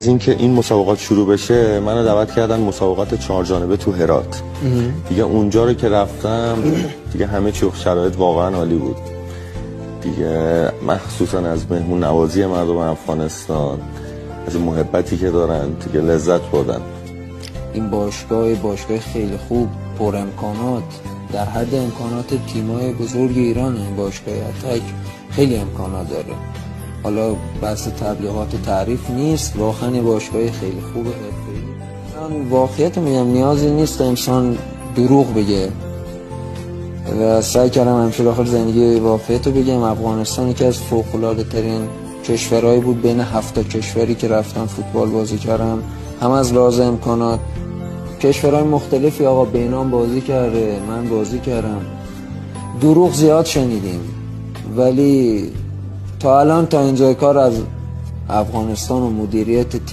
اینکه این مسابقات شروع بشه منو دعوت کردن مسابقات 4 جانبه تو هرات. دیگه اونجا رو که رفتم دیگه همه چی شرایط واقعا عالی بود دیگه، مخصوصا از مهمون نوازی مردم افغانستان، از این محبتی که دارن دیگه لذت بردن. این باشگاه خیلی خوب، پر امکانات، در حد امکانات تیمای بزرگ ایران. این باشگاه اتک خیلی امکانات داره. حالا بحث تبلیغات و تعریف نیست، واقعا باشگاه خیلی خوبه، حرفه‌ای. واقعیت میگم نیازی نیست انسان دروغ بگه و سعی کردم همیشه داخل زندگی واقعیت رو بگم. افغانستان یکی از فوق‌العاده ترین کشورهایی بود بین 7 کشوری که رفتم فوتبال بازی کردم، هم از لحاظ امکانات. کشورهای مختلفی آقا بینام بازی کرده، من بازی کردم، دروغ زیاد شنیدیم، ولی تا الان تا اینجای کار از افغانستان و مدیریت